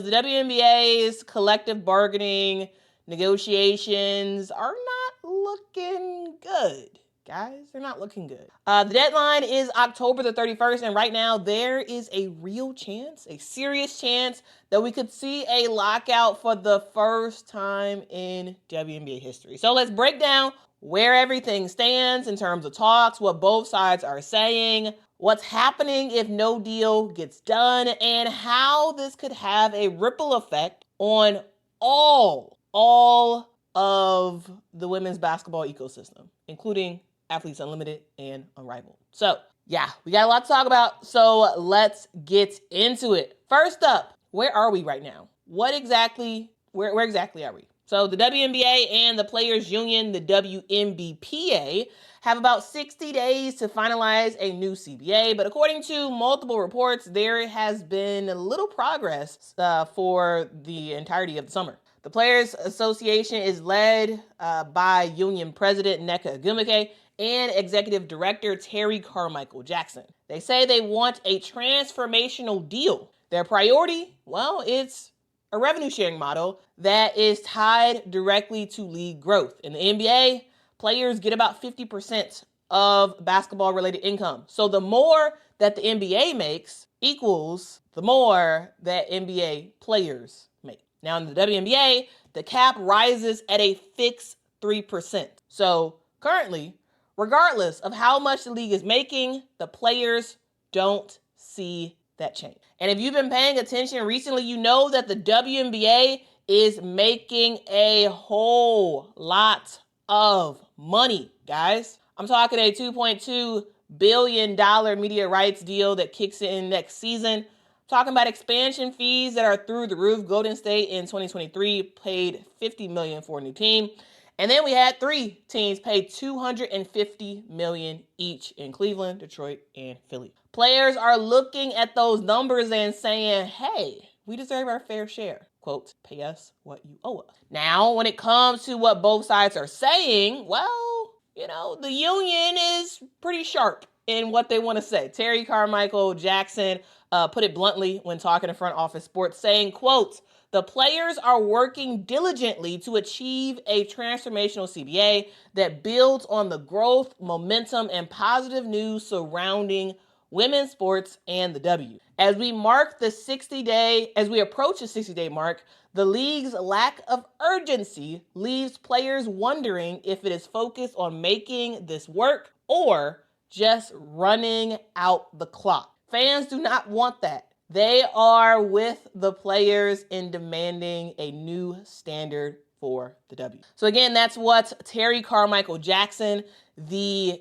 The WNBA's collective bargaining negotiations are not looking good. Guys, they're not looking good. The deadline is October the 31st, and right now there is a real chance, a serious chance, that we could see a lockout for the first time in WNBA history. So let's break down where everything stands in terms of talks, what both sides are saying, what's happening if no deal gets done, and how this could have a ripple effect on all of the women's basketball ecosystem, including Athletes Unlimited and Unrivaled. So yeah, we got a lot to talk about, so let's get into it. First up, where are we right now? Where exactly are we? So the WNBA and the Players Union, the WNBPA, have about 60 days to finalize a new CBA, but according to multiple reports, there has been little progress for the entirety of the summer. The Players Association is led by Union President Nneka Ogwumike and Executive Director Terri Carmichael Jackson. They say they want a transformational deal. Their priority, well, it's a revenue sharing model that is tied directly to league growth. In the NBA, players get about 50% of basketball related income. So the more that the NBA makes equals the more that NBA players make. Now in the WNBA, the cap rises at a fixed 3%. So currently, regardless of how much the league is making, the players don't see that change. And if you've been paying attention recently, you know that the WNBA is making a whole lot of money, guys. I'm talking a $2.2 billion media rights deal that kicks in next season. Talking about expansion fees that are through the roof. Golden State in 2023 paid $50 million for a new team. And then we had 3 teams pay $250 million each in Cleveland, Detroit, and Philly. Players are looking at those numbers and saying, hey, we deserve our fair share. Quote, pay us what you owe us. Now, when it comes to what both sides are saying, well, you know, the union is pretty sharp in what they want to say. Terri Carmichael Jackson put it bluntly when talking to Front Office Sports, saying, quote, the players are working diligently to achieve a transformational CBA that builds on the growth, momentum, and positive news surrounding women's sports and the W. As we approach the 60-day mark, the league's lack of urgency leaves players wondering if it is focused on making this work or just running out the clock. Fans do not want that. They are with the players in demanding a new standard for the W. So again, that's what Terri Carmichael Jackson, the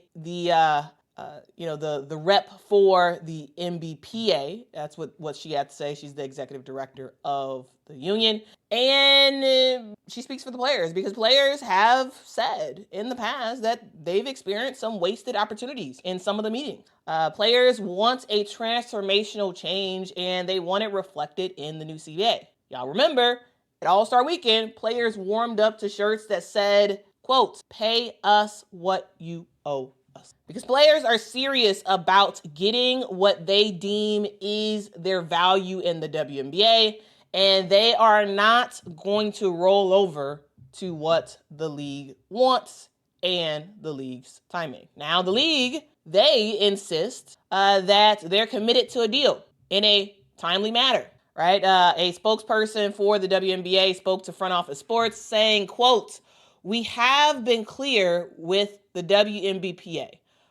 rep for the NBPA, that's what she had to say. She's the executive director of the union. And she speaks for the players because players have said in the past that they've experienced some wasted opportunities in some of the meetings. Players want a transformational change and they want it reflected in the new CBA. Y'all remember, at All-Star Weekend, players warmed up to shirts that said, quote, pay us what you owe us. Because players are serious about getting what they deem is their value in the WNBA, and they are not going to roll over to what the league wants and the league's timing. Now, the league, they insist that they're committed to a deal in a timely manner, right? A spokesperson for the WNBA spoke to Front Office Sports saying, quote, we have been clear with the WNBPA,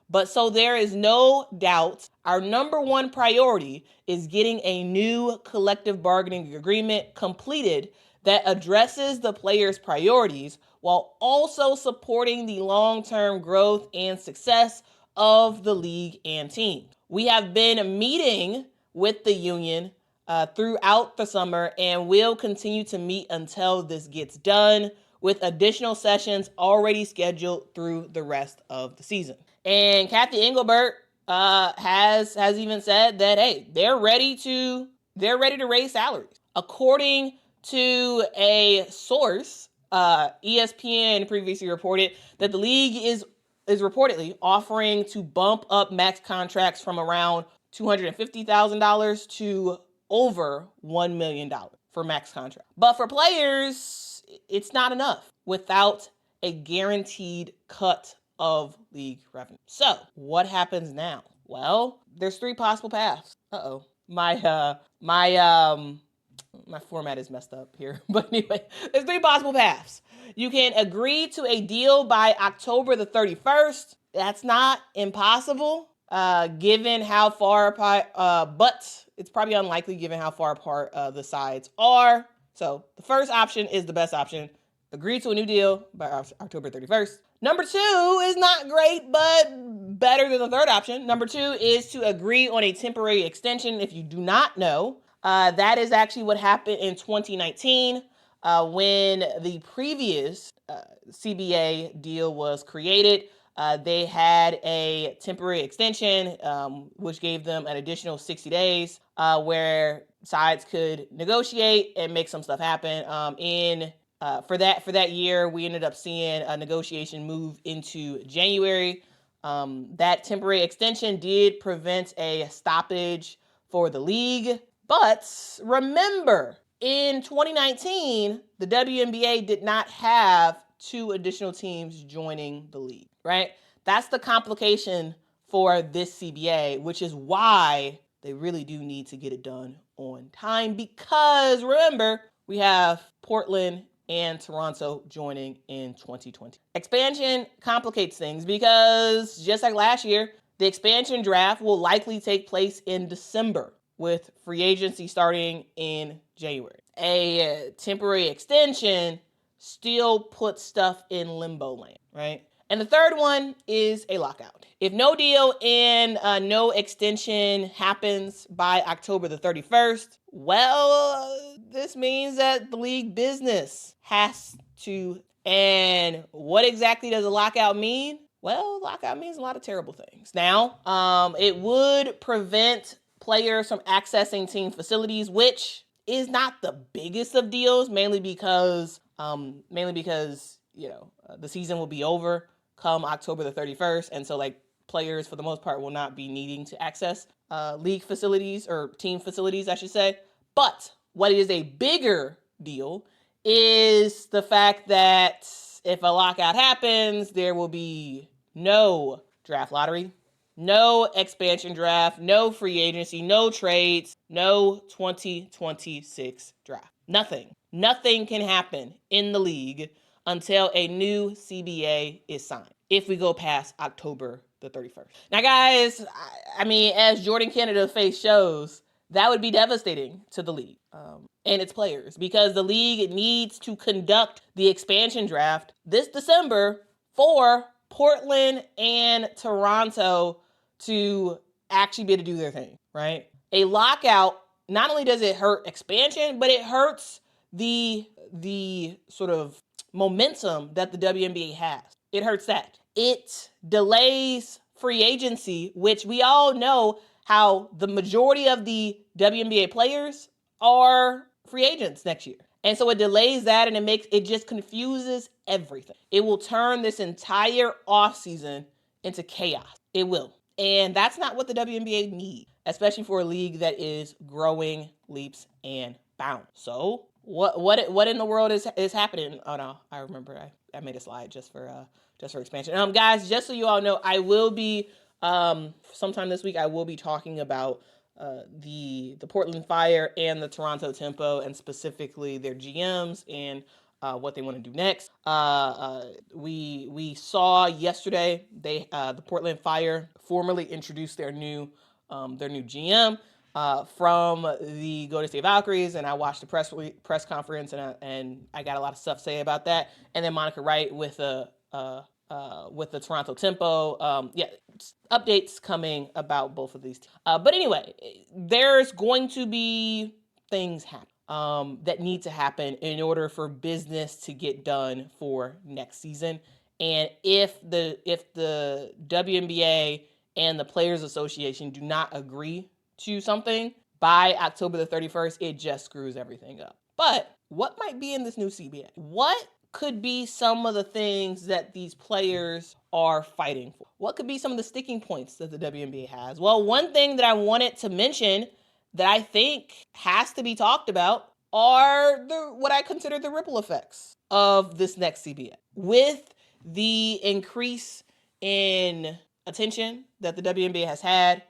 but so there is no doubt our number one priority is getting a new collective bargaining agreement completed that addresses the players' priorities while also supporting the long-term growth and success of the league and team. We have been meeting with the union throughout the summer and will continue to meet until this gets done, with additional sessions already scheduled through the rest of the season. And Kathy Engelbert has even said that, hey, they're ready to raise salaries. According to a source, ESPN previously reported that the league is reportedly offering to bump up max contracts from around $250,000 to over $1 million. for max contract. But for players, it's not enough without a guaranteed cut of league revenue. So what happens now? Well, there's 3 possible paths. My format is messed up here. But anyway, there's 3 possible paths. You can agree to a deal by October the 31st. That's not impossible, given how far apart, but it's probably unlikely given how far apart the sides are. So the first option is the best option. Agree to a new deal by October 31st. Number 2 is not great, but better than the third option. Number 2 is to agree on a temporary extension. If you do not know, that is actually what happened in 2019 when the previous CBA deal was created. They had a temporary extension, which gave them an additional 60 days where sides could negotiate and make some stuff happen. For that year, we ended up seeing a negotiation move into January. That temporary extension did prevent a stoppage for the league. But remember, in 2019, the WNBA did not have 2 additional teams joining the league, right? That's the complication for this CBA, which is why they really do need to get it done on time, because remember, we have Portland and Toronto joining in 2020. Expansion complicates things because just like last year, the expansion draft will likely take place in December with free agency starting in January. A temporary extension still puts stuff in limbo land, right? And the third one is a lockout. If no deal and no extension happens by October the 31st, well, this means that the league business has to. And what exactly does a lockout mean? Well, lockout means a lot of terrible things. Now, it would prevent players from accessing team facilities, which is not the biggest of deals, mainly because the season will be over come October the 31st. And so like players for the most part will not be needing to access league facilities or team facilities, I should say. But what is a bigger deal is the fact that if a lockout happens, there will be no draft lottery, no expansion draft, no free agency, no trades, no 2026 draft. Nothing can happen in the league until a new CBA is signed, if we go past October the 31st. Now, guys, I mean, as Jordan Canada's face shows, that would be devastating to the league and its players, because the league needs to conduct the expansion draft this December for Portland and Toronto to actually be able to do their thing, right? A lockout, not only does it hurt expansion, but it hurts the sort of momentum that the WNBA has. It hurts that. It delays free agency, which we all know how the majority of the WNBA players are free agents next year. And so it delays that, and it just confuses everything. It will turn this entire offseason into chaos. It will. And that's not what the WNBA needs, especially for a league that is growing leaps and bounds. So what in the world is happening? Oh no, I remember I made a slide just for expansion. Guys, just so you all know, I will be sometime this week I will be talking about the Portland Fire and the Toronto Tempo, and specifically their GMs and what they want to do next. We saw yesterday the Portland Fire formally introduced their new GM from the Golden State Valkyries, and I watched the press conference, and I got a lot of stuff to say about that. And then Monica Wright with the Toronto Tempo. Updates coming about both of these. But anyway, there's going to be things happen that need to happen in order for business to get done for next season. And if the WNBA and the Players Association do not agree to something by October the 31st, it just screws everything up. But what might be in this new CBA? What could be some of the things that these players are fighting for? What could be some of the sticking points that the WNBA has? Well, one thing that I wanted to mention that I think has to be talked about are what I consider the ripple effects of this next CBA. With the increase in attention that the WNBA has had,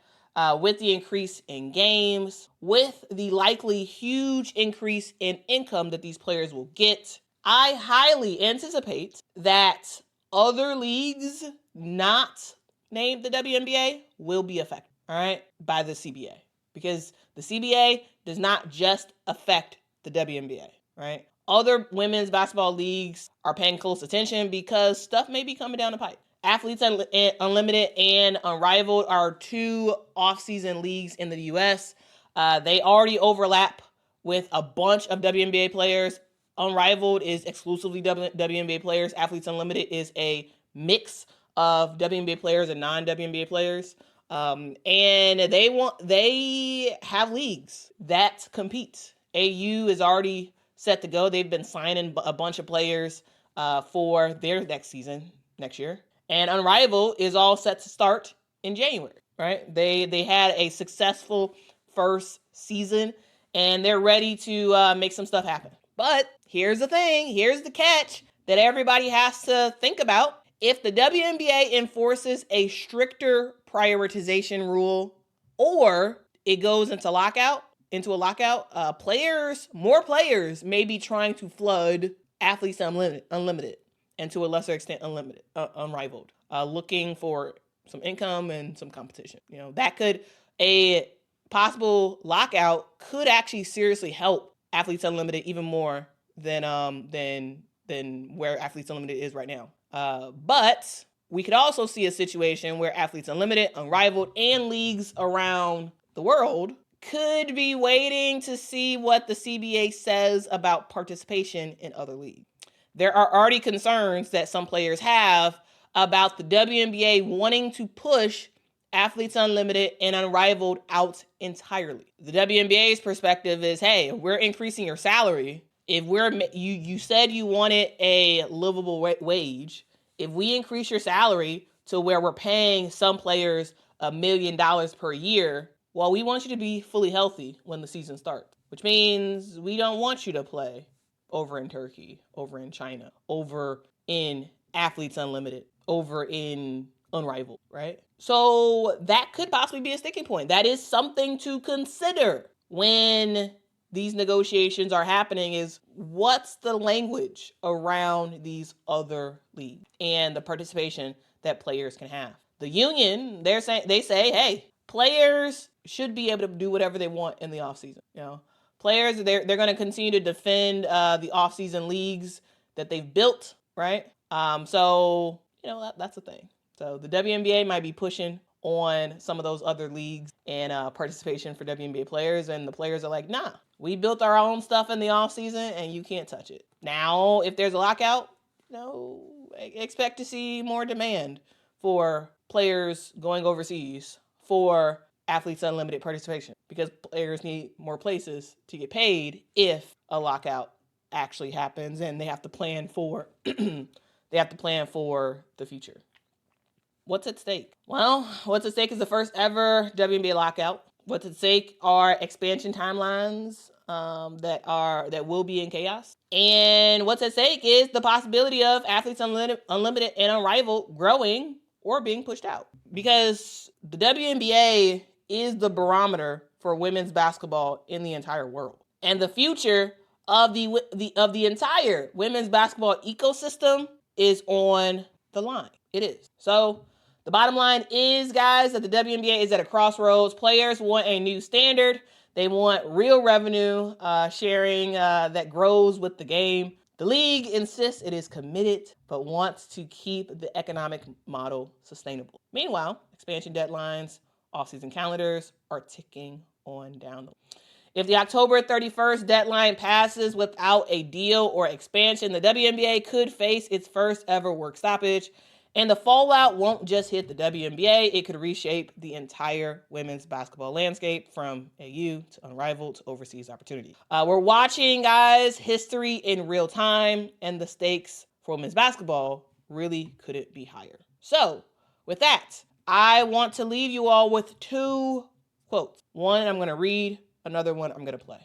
with the increase in games, with the likely huge increase in income that these players will get, I highly anticipate that other leagues not named the WNBA will be affected, all right, by the CBA. Because the CBA does not just affect the WNBA, right? Other women's basketball leagues are paying close attention because stuff may be coming down the pipe. Athletes Unlimited and Unrivaled are two off-season leagues in the U.S. They already overlap with a bunch of WNBA players. Unrivaled is exclusively WNBA players. Athletes Unlimited is a mix of WNBA players and non-WNBA players. And they have leagues that compete. AU is already set to go. They've been signing a bunch of players for their next season, next year. And Unrivaled is all set to start in January, right? They had a successful first season, and they're ready to make some stuff happen. But here's the thing, here's the catch that everybody has to think about. If the WNBA enforces a stricter prioritization rule, or it goes into a lockout, more players may be trying to flood Athletes Unlimited, and to a lesser extent Unrivaled, looking for some income and some competition. A possible lockout could actually seriously help Athletes Unlimited even more than where Athletes Unlimited is right now. But we could also see a situation where Athletes Unlimited, Unrivaled, and leagues around the world could be waiting to see what the CBA says about participation in other leagues. There are already concerns that some players have about the WNBA wanting to push Athletes Unlimited and Unrivaled out entirely. The WNBA's perspective is, hey, we're increasing your salary. If you said you wanted a livable wage, if we increase your salary to where we're paying some players $1 million per year, well, we want you to be fully healthy when the season starts, which means we don't want you to play over in Turkey, over in China, over in Athletes Unlimited, over in Unrivaled, right? So that could possibly be a sticking point. That is something to consider when these negotiations are happening, is what's the language around these other leagues and the participation that players can have. The union, they say, hey, players should be able to do whatever they want in the offseason. Players, they're going to continue to defend the offseason leagues that they've built, right? So that's the thing. So the WNBA might be pushing on some of those other leagues and participation for WNBA players, and the players are like, nah, we built our own stuff in the offseason and you can't touch it. Now, if there's a lockout, expect to see more demand for players going overseas for Athletes Unlimited participation, because players need more places to get paid if a lockout actually happens, and they have to plan for the future. What's at stake? Well, what's at stake is the first ever WNBA lockout. What's at stake are expansion timelines that will be in chaos. And what's at stake is the possibility of Athletes Unlimited and Unrivaled growing or being pushed out. Because the WNBA is the barometer for women's basketball in the entire world. And the future of the entire women's basketball ecosystem is on the line. It is. So the bottom line is, guys, that the WNBA is at a crossroads. Players want a new standard. They want real revenue sharing that grows with the game. The league insists it is committed, but wants to keep the economic model sustainable. Meanwhile, expansion deadlines, off-season calendars are ticking on down. If the October 31st deadline passes without a deal or expansion, the WNBA could face its first ever work stoppage. And the fallout won't just hit the WNBA, it could reshape the entire women's basketball landscape, from AU to Unrivaled to overseas opportunities. We're watching, guys, history in real time, and the stakes for women's basketball really couldn't be higher. So, with that, I want to leave you all with two quotes. One I'm going to read, another one I'm going to play.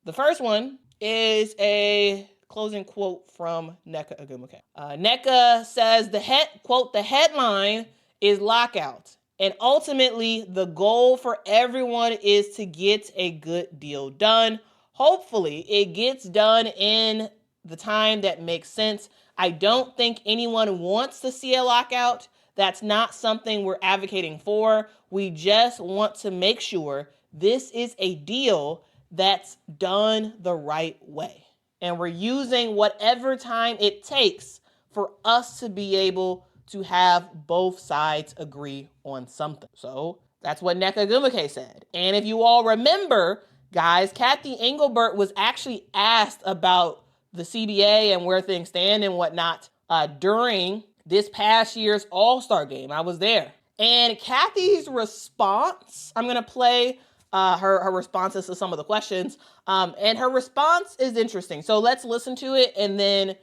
The first one is a closing quote from Nneka Ogwumike. Nneka says the headline is Lockout. And ultimately, the goal for everyone is to get a good deal done. Hopefully, it gets done in the time that makes sense. I don't think anyone wants to see a lockout. That's not something we're advocating for. We just want to make sure this is a deal that's done the right way. And we're using whatever time it takes for us to be able to have both sides agree on something. So that's what Nneka Ogwumike said. And if you all remember, guys, Kathy Engelbert was actually asked about the CBA and where things stand and whatnot during this past year's All-Star game. I was there. And Kathy's response, I'm going to play her responses to some of the questions. And her response is interesting. So let's listen to it, and then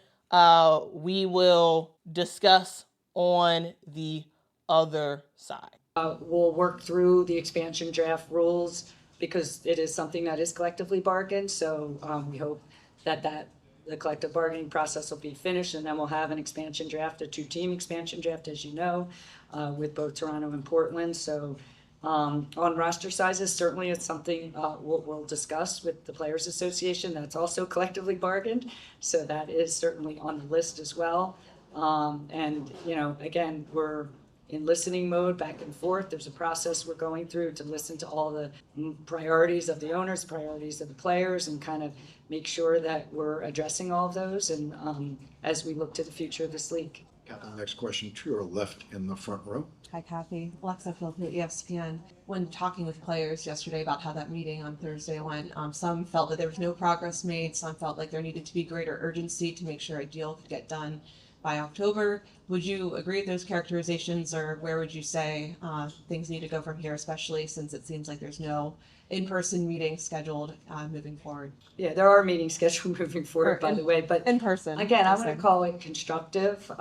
we will discuss on the other side. We'll work through the expansion draft rules because it is something that is collectively bargained. So we hope that the collective bargaining process will be finished, and then we'll have an expansion draft, a 2-team expansion draft, as you know, with both Toronto and Portland. So on roster sizes, certainly it's something we'll discuss with the Players Association. That's also collectively bargained. So that is certainly on the list as well. And, you know, again, we're in listening mode back and forth. There's a process we're going through to listen to all the priorities of the owners, priorities of the players, and kind of make sure that we're addressing all of those. And as we look to the future of this league. Kathy, next question to your left in the front row. Hi, Kathy. Alexa Philippe, ESPN. When talking with players yesterday about how that meeting on Thursday went, some felt that there was no progress made. Some felt like there needed to be greater urgency to make sure a deal could get done by October. Would you agree with those characterizations, or where would you say things need to go from here, especially since it seems like there's no in-person meeting scheduled moving forward? Yeah, there are meetings scheduled moving forward, by the way, but in person. Again, I'm going to call it constructive.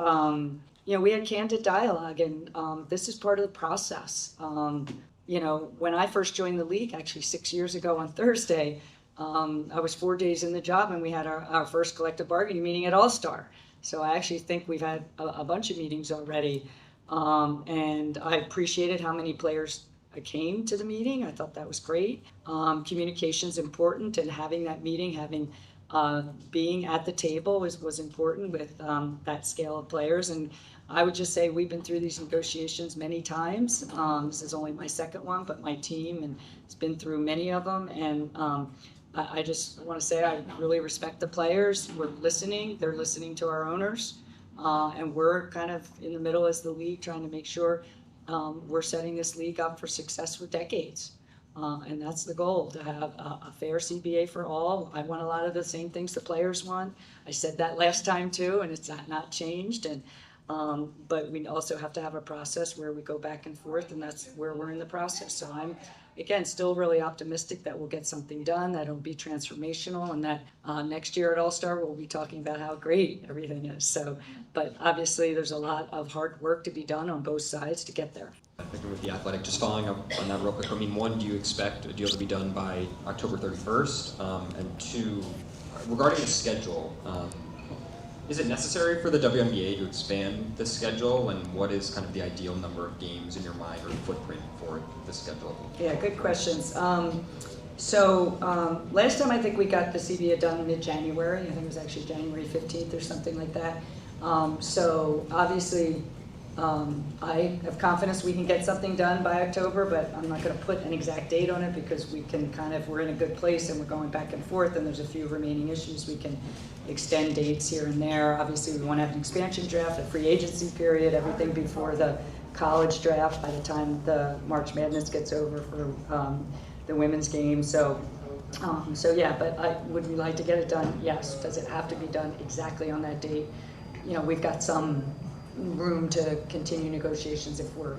You know, we had candid dialogue, and this is part of the process. You know, when I first joined the league, actually 6 years ago on Thursday, I was 4 days in the job, and we had our first collective bargaining meeting at All-Star. So I actually think we've had a bunch of meetings already, and I appreciated how many players came to the meeting. I thought that was great. Communication is important, and having that meeting, being at the table was important with that scale of players. And I would just say we've been through these negotiations many times. This is only my second one, but my team has been through many of them. And I just want to say I really respect the players. We're listening. They're listening to our owners. And we're kind of in the middle as the league trying to make sure we're setting this league up for success for decades. And that's the goal, to have a fair CBA for all. I want a lot of the same things the players want. I said that last time too, and it's not changed. And but we also have to have a process where we go back and forth, and that's where we're in the process. So I'm, again, still really optimistic that we'll get something done, that it'll be transformational, and that next year at All-Star we'll be talking about how great everything is. So, but obviously there's a lot of hard work to be done on both sides to get there. I think with the Athletic, just following up on that real quick, I mean, one, do you expect a deal to be done by October 31st? And two, regarding the schedule, is it necessary for the WNBA to expand the schedule, and what is kind of the ideal number of games in your mind or footprint for the schedule? Yeah, good questions. Last time I think we got the CBA done mid-January. I think it was actually January 15th or something like that. So obviously I have confidence we can get something done by October, but I'm not going to put an exact date on it because we can we're in a good place and we're going back and forth, and there's a few remaining issues. We can extend dates here and there. Obviously we want to have an expansion draft, a free agency period, everything before the college draft by the time the March Madness gets over for the women's game. So yeah, but would we like to get it done? Yes. Does it have to be done exactly on that date? You know, we've got some room to continue negotiations if we're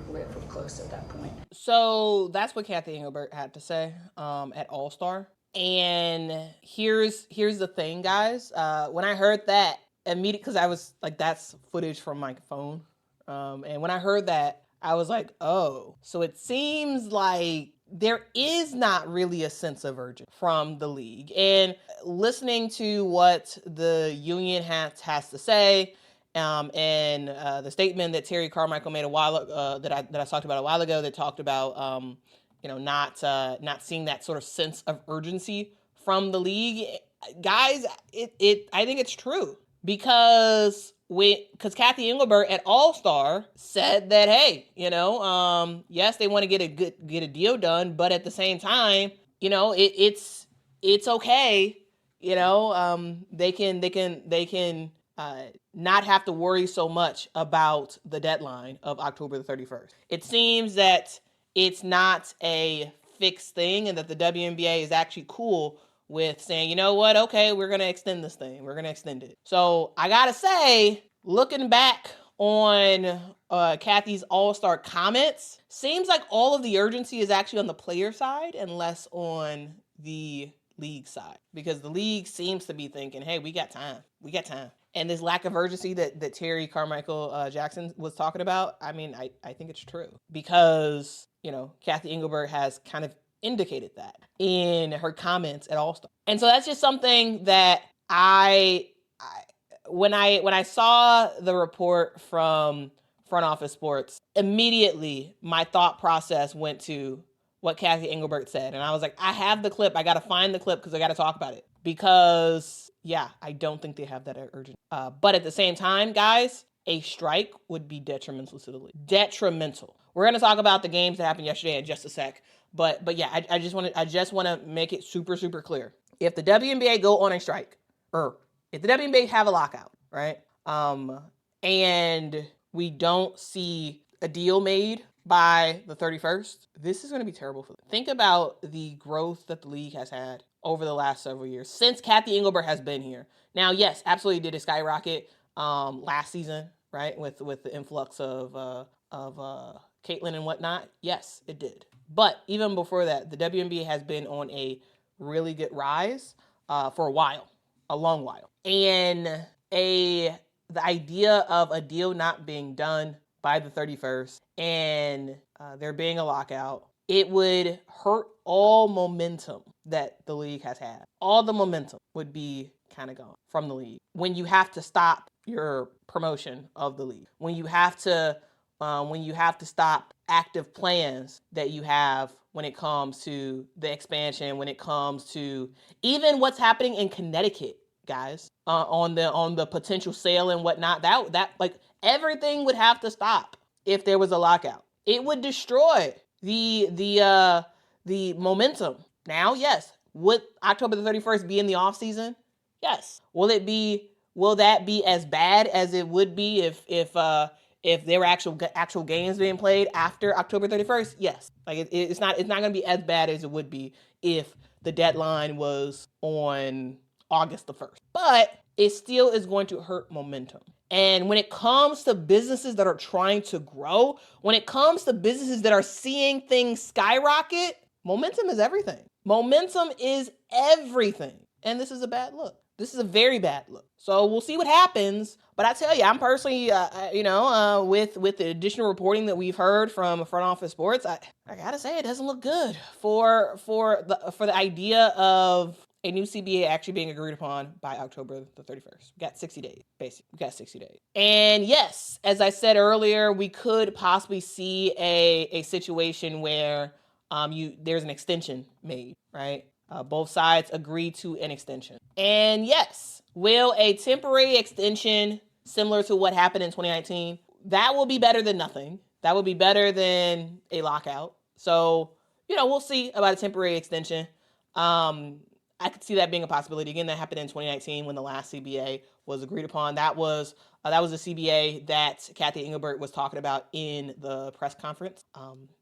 close at that point. So that's what Kathy Engelbert had to say at All-Star. And here's the thing, guys. When I heard that immediately, because I was like, that's footage from my phone. And when I heard that, I was like, oh, so it seems like there is not really a sense of urgency from the league. And listening to what the union has to say, and the statement that Terri Carmichael made a while that I talked about a while ago, that talked about not seeing that sort of sense of urgency from the league, guys. I think it's true, because Kathy Engelbert at All Star said that, hey, yes, they want to get a deal done, but at the same time, it's okay. They can not have to worry so much about the deadline of October the 31st. It seems that it's not a fixed thing, and that the WNBA is actually cool with saying, you know what, okay, we're going to extend this thing. We're going to extend it. So I got to say, looking back on Kathy's All-Star comments, seems like all of the urgency is actually on the player side and less on the league side, because the league seems to be thinking, hey, we got time. And this lack of urgency that Terri Carmichael Jackson was talking about, I mean, I think it's true, because, Kathy Engelbert has kind of indicated that in her comments at All-Star. And so that's just something that when I saw the report from Front Office Sports, immediately my thought process went to what Kathy Engelbert said. And I was like, I have the clip. I got to find the clip because I got to talk about it. Because, yeah, I don't think they have that urgent. But at the same time, guys, a strike would be detrimental to the league. Detrimental. We're going to talk about the games that happened yesterday in just a sec. But yeah, I just want to make it super, super clear. If the WNBA go on a strike, or if the WNBA have a lockout, right? And we don't see a deal made by the 31st, this is going to be terrible for them. Think about the growth that the league has had over the last several years since Kathy Engelbert has been here. Now, yes, absolutely did it skyrocket last season, right? With the influx of Caitlin and whatnot. Yes, it did. But even before that, the WNBA has been on a really good rise for a while, a long while. And the idea of a deal not being done by the 31st and there being a lockout, it would hurt all momentum that the league has had. All the momentum would be kind of gone from the league. When you have to stop your promotion of the league, when you have to stop active plans that you have when it comes to the expansion, when it comes to even what's happening in Connecticut, guys, on the potential sale and whatnot, that like everything would have to stop if there was a lockout. It would destroy the momentum. Now, yes, would October the 31st be in the off season? Yes. Will that be as bad as it would be if there were actual games being played after October 31st? Yes. Like it's not going to be as bad as it would be if the deadline was on August the 1st. But it still is going to hurt momentum. And when it comes to businesses that are trying to grow, when it comes to businesses that are seeing things skyrocket, momentum is everything. Momentum is everything. And this is a bad look. This is a very bad look. So we'll see what happens. But I tell you, I'm personally, with the additional reporting that we've heard from Front Office Sports, I gotta say it doesn't look good for the idea of a new CBA actually being agreed upon by October the 31st. We got 60 days, basically. We got 60 days. And yes, as I said earlier, we could possibly see a situation where there's an extension made, right? Both sides agree to an extension. And yes, will a temporary extension similar to what happened in 2019, that will be better than nothing. That would be better than a lockout. So, we'll see about a temporary extension. I could see that being a possibility. Again, that happened in 2019 when the last CBA was agreed upon. That was the CBA that Kathy Engelbert was talking about in the press conference,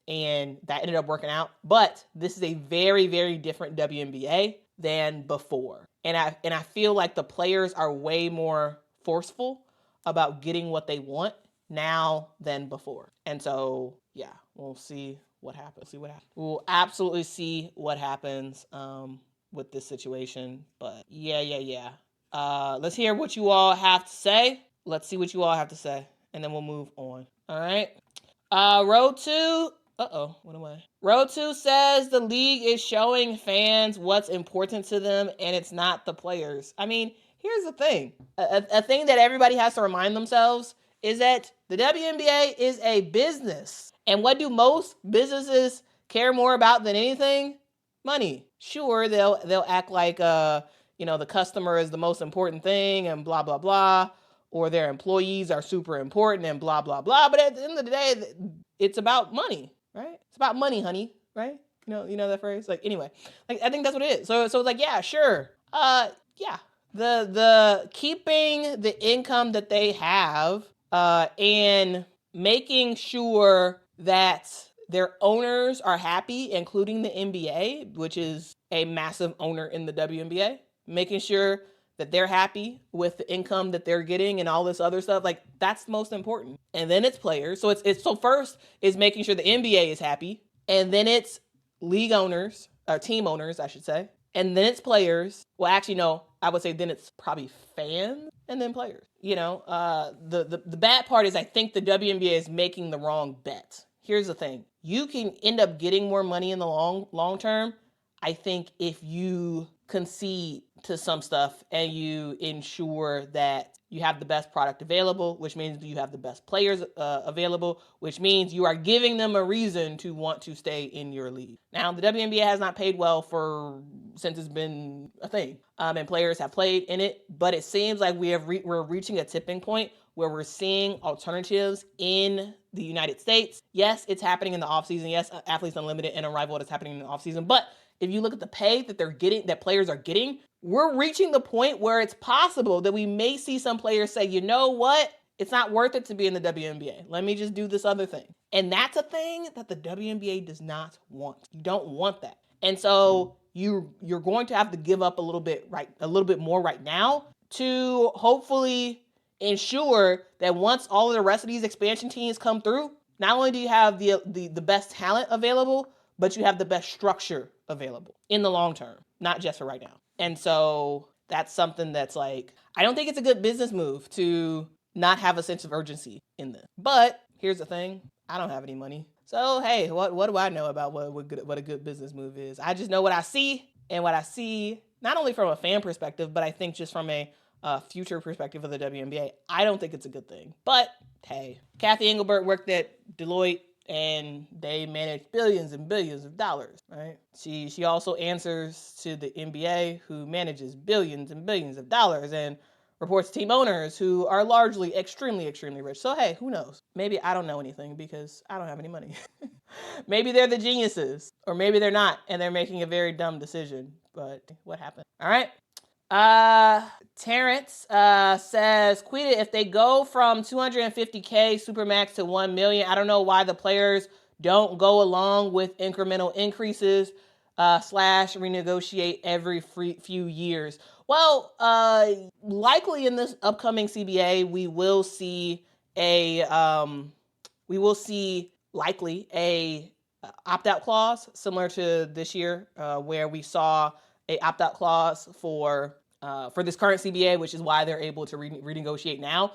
and that ended up working out. But this is a very, very different WNBA than before, and I feel like the players are way more forceful about getting what they want now than before. And so, yeah, we'll see what happens. We'll absolutely see what happens with this situation. But yeah. Let's hear what you all have to say. Let's see what you all have to say, and then we'll move on. All right. Road to What am I? Row 2 says the league is showing fans what's important to them and it's not the players. I mean, here's the thing. A thing that everybody has to remind themselves is that the WNBA is a business. And what do most businesses care more about than anything? Money. Sure, they'll act like the customer is the most important thing and blah blah blah, or their employees are super important and blah blah blah, but at the end of the day, it's about money, right? It's about money, honey, right? You know that phrase? Like, anyway, like, I think that's what it is. So it's like, yeah, sure. Yeah. The keeping the income that they have, and making sure that their owners are happy, including the NBA, which is a massive owner in the WNBA, making sure that they're happy with the income that they're getting and all this other stuff. Like, that's most important. And then it's players. So so first is making sure the NBA is happy. And then it's league owners, or team owners, I should say. And then it's players. Well, actually, no, I would say then it's probably fans and then players. The bad part is I think the WNBA is making the wrong bet. Here's the thing. You can end up getting more money in the long term, I think, if you concede to some stuff and you ensure that you have the best product available, which means you have the best players available, which means you are giving them a reason to want to stay in your league. Now, the WNBA has not paid well since it's been a thing, and players have played in it, but it seems like we're reaching a tipping point where we're seeing alternatives in the United States. Yes, it's happening in the offseason. Yes, Athletes Unlimited and Unrivaled is happening in the offseason, but if you look at the pay that they're getting, that players are getting, we're reaching the point where it's possible that we may see some players say, you know what? It's not worth it to be in the WNBA. Let me just do this other thing. And that's a thing that the WNBA does not want. You don't want that. And so you're going to have to give up a little bit more right now to hopefully ensure that once all of the rest of these expansion teams come through, not only do you have the best talent available, but you have the best structure available in the long term, not just for right now. And so that's something that's like, I don't think it's a good business move to not have a sense of urgency in this. But here's the thing, I don't have any money. So hey, what do I know about what a good business move is? I just know what I see, and what I see, not only from a fan perspective, but I think just from a future perspective of the WNBA, I don't think it's a good thing. But hey, Kathy Engelbert worked at Deloitte, and they manage billions and billions of dollars, right? She also answers to the NBA, who manages billions and billions of dollars, and reports to team owners who are largely extremely, extremely rich. So hey, who knows? Maybe I don't know anything because I don't have any money. Maybe they're the geniuses, or maybe they're not, and they're making a very dumb decision. But what happened? All right. Terrence says, Quita, if they go from 250K Supermax to 1 million, I don't know why the players don't go along with incremental increases / renegotiate every few years. Well, likely in this upcoming CBA, we will see likely a opt-out clause similar to this year, where we saw a opt-out clause for this current CBA, which is why they're able to renegotiate now.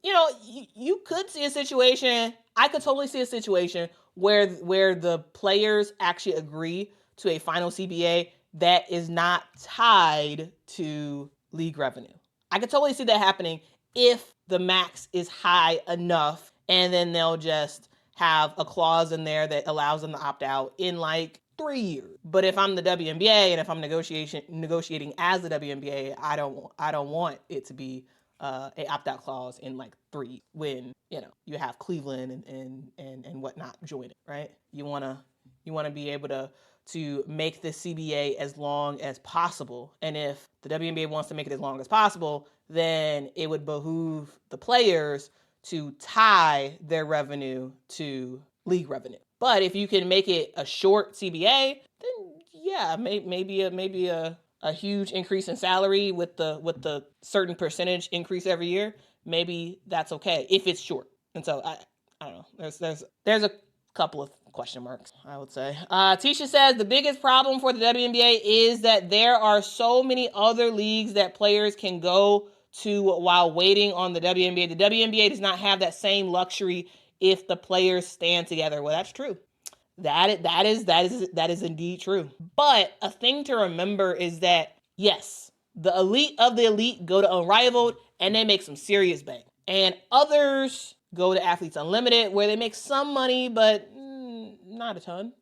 You could see a situation, I could totally see a situation where the players actually agree to a final CBA that is not tied to league revenue. I could totally see that happening if the max is high enough, and then they'll just have a clause in there that allows them to opt out in like 3 years. But if I'm the WNBA and if I'm negotiating as the WNBA, I don't want it to be a opt-out clause in like 3, when you have Cleveland and whatnot join it, right? You wanna be able to make this CBA as long as possible. And if the WNBA wants to make it as long as possible, then it would behoove the players to tie their revenue to league revenue. But if you can make it a short CBA, then yeah, maybe a huge increase in salary with the certain percentage increase every year, maybe that's okay if it's short. And so I don't know. There's a couple of question marks, I would say. Tisha says the biggest problem for the WNBA is that there are so many other leagues that players can go to while waiting on the WNBA. The WNBA does not have that same luxury if the players stand together. Well, that's true. That is indeed true. But a thing to remember is that, yes, the elite of the elite go to Unrivaled and they make some serious bank. And others go to Athletes Unlimited where they make some money, but not a ton.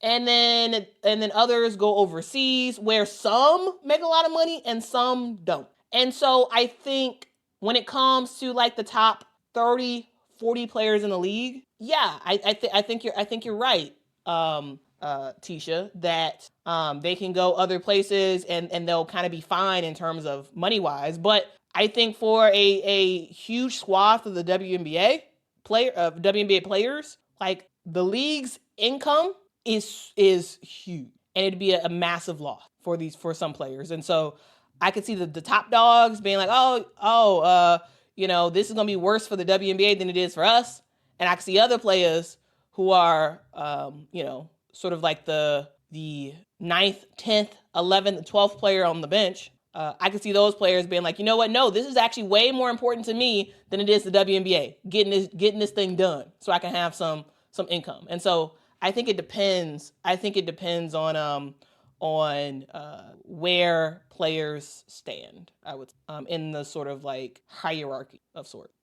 And then others go overseas where some make a lot of money and some don't. And so I think when it comes to like the top 30, 40 players in the league, yeah, I think you're right, Tisha, that they can go other places and they'll kind of be fine in terms of money wise. But I think for a huge swath of the WNBA players, like the league's income is huge, and it'd be a massive loss for some players. And so I could see the top dogs being like, this is gonna be worse for the WNBA than it is for us. And I could see other players who are, sort of like the 9th, 10th, 11th, 12th player on the bench. I could see those players being like, you know what? No, this is actually way more important to me than it is the WNBA. Getting this thing done so I can have some income. And so I think it depends. I think it depends on where players stand. I would in the sort of like hierarchy of sorts.